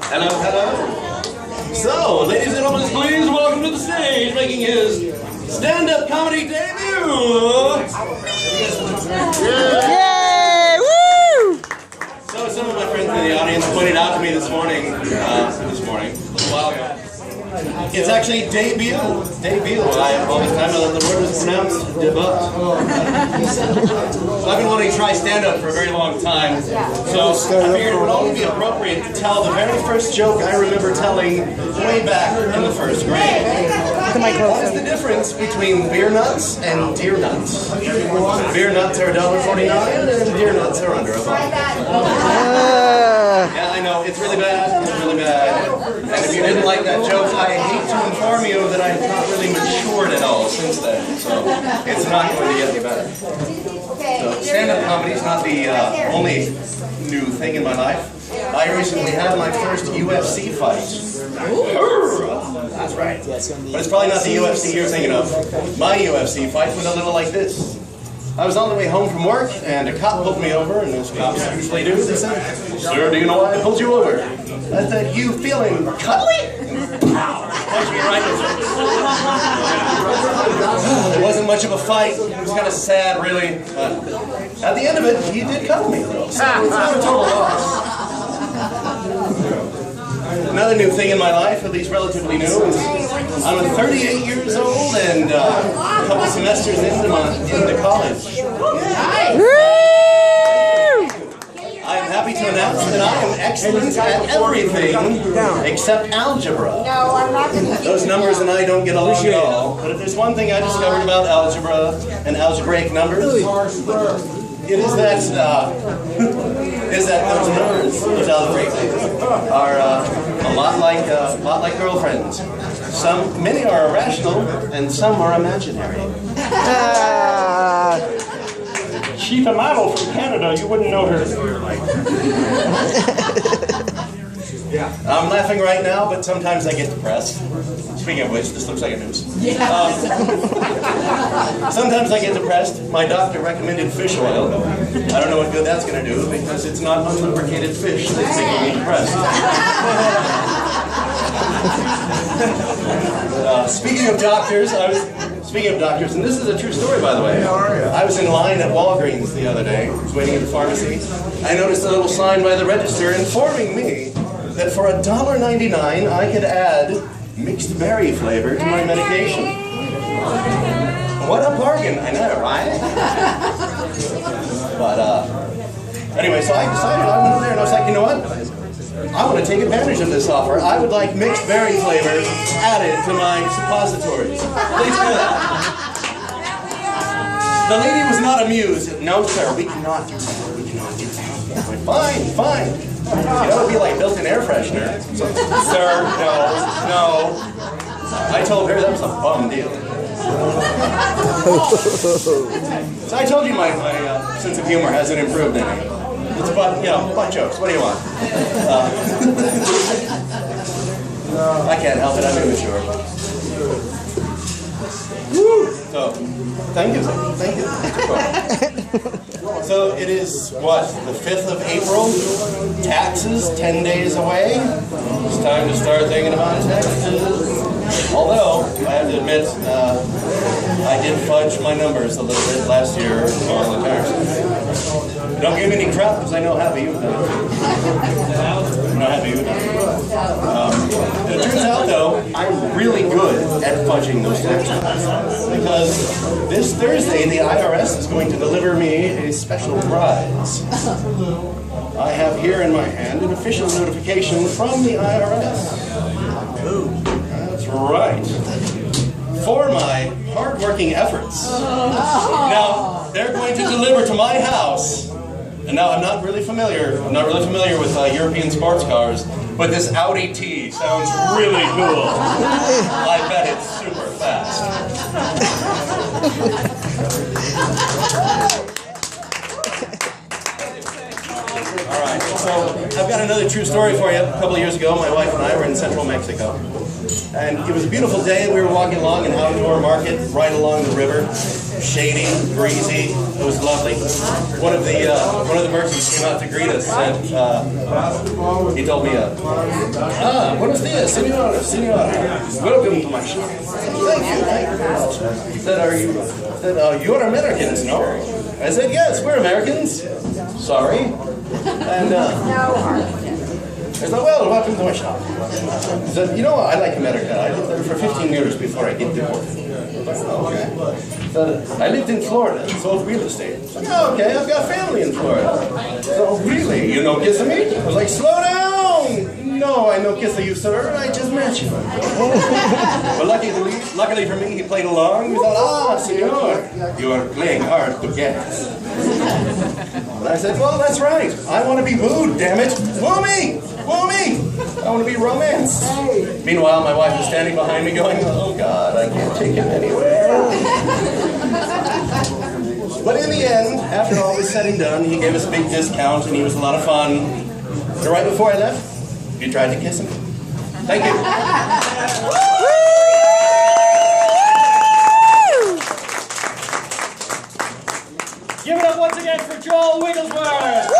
Hello, hello. So, ladies and gentlemen, please welcome to the stage, making his stand-up comedy debut. Yay! Woo! So, some of my friends in the audience pointed out to me this morning, a little while ago. It's actually debut. Debut. All this time I thought the word was pronounced debut. So I've been wanting to try stand-up for a very long time. So I figured it would only be appropriate to tell the very first joke I remember telling way back in the first grade. What is the difference between beer nuts and deer nuts? Beer nuts are $1.49 and deer nuts are under $1. Yeah, I know, it's really bad, it's really bad. And if you didn't like that joke, I hate to inform you that I have not really matured at all since then. So it's not going to get any better. So stand-up comedy is not the only new thing in my life. I recently had my first UFC fight. That's right. But it's probably not the UFC you're thinking of. My UFC fight went a little like this. I was on the way home from work, and a cop pulled me over, and as cops usually do, they said, "Sir, do you know why I pulled you over?" I said, "You feeling cuddly?" Pow! Punched me right in the face. It wasn't much of a fight. It was kind of sad, really. But at the end of it, he did cuddle me, though. So it's not a total loss. Another new thing in my life, at least relatively new, is I'm 38 years old and a couple semesters into college. I am happy to announce that I am excellent at everything except algebra. No, I'm not going to. Those numbers and I don't get along at all. But if there's one thing I discovered about algebra and algebraic numbers, it is that those numbers, those algebraic numbers, are a lot like girlfriends. Many are irrational, and some are imaginary. She's a model from Canada. You wouldn't know her. I'm laughing right now, but sometimes I get depressed. Speaking of which, this looks like a noose. Sometimes I get depressed. My doctor recommended fish oil. I don't know what good that's going to do because it's not unlubricated fish that's making me depressed. Speaking of doctors, and this is a true story, by the way. I was in line at Walgreens the other day. I was waiting at the pharmacy. I noticed a little sign by the register informing me that for $1.99 I could add mixed berry flavor to my medication. What a bargain, I know, right? But anyway, so I decided I went over there and I was like, you know what? I want to take advantage of this offer. I would like mixed berry flavor added to my suppositories. Please do that. The lady was not amused. "No, sir, we cannot do that. We cannot do that." I went, fine. That would be like built-in air freshener. So, "Sir, no. I told her that was a bum deal. So I told you my sense of humor hasn't improved any. It's butt jokes. What do you want? I can't help it. I'm immature. So, thank you. So it is what, the 5th of April? Taxes 10 days away. It's time to start thinking about taxes. Although I have to admit, I did fudge my numbers a little bit last year on the taxes. Don't give me any crap because I know how you've done it. It turns out, though, I'm really good at fudging those taxes because this Thursday the IRS is going to deliver me a special prize. I have here in my hand an official notification from the IRS. That's right. For my hard-working efforts. Now, they're going to deliver to my house. And now I'm not really familiar with European sports cars, but this Audi T sounds really cool. I bet it's super fast. All right, so I've got another true story for you. A couple of years ago, my wife and I were in central Mexico. And it was a beautiful day. We were walking along an outdoor market right along the river. shady, breezy. It was lovely. One of the merchants came out to greet us, and he told me, buenos dias, senora, welcome to my shop. Thank you very much. He said, you're Americans, no? I said, yes, we're Americans. Sorry. And I said, well, welcome to my shop. He said, you know, I like America. I lived there for 15 years before I get deported. Oh, okay. So, I lived in Florida, sold real estate. Oh, okay, I've got family in Florida. So, really, you know Kissimmee? I was like, slow down! No, I know Kiss you, sir. I just met you. But luckily for me, he played along. He thought, senor, you are playing hard to get. And I said, well, that's right. I want to be wooed, damn it. Woo me! Woo me! I want to be romanced. Meanwhile, my wife was standing behind me going, oh, God, I can't take him anywhere. But in the end, after all was said and done, he gave us a big discount, and he was a lot of fun. And right before I left, you tried to kiss him. Thank you. Give it up once again for Joel Wigglesworth.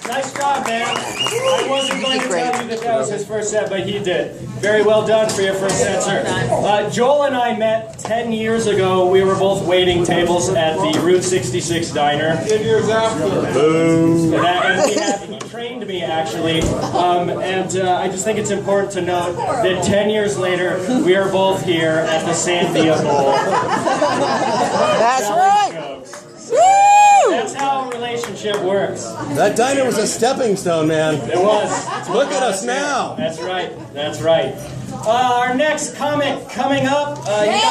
Nice job, man. I wasn't going to tell you that was his first set, but he did. Very well done for your first set, sir. Joel and I met 10 years ago. We were both waiting tables at the Route 66 diner. 10 years after. Boom. He trained me, actually. I just think it's important to note that 10 years later, we are both here at the Sandia Bowl. That's right. That's how a relationship works. That diner was a stepping stone, man. It was. Look at us now. That's right. That's right. Our next comic coming up. You got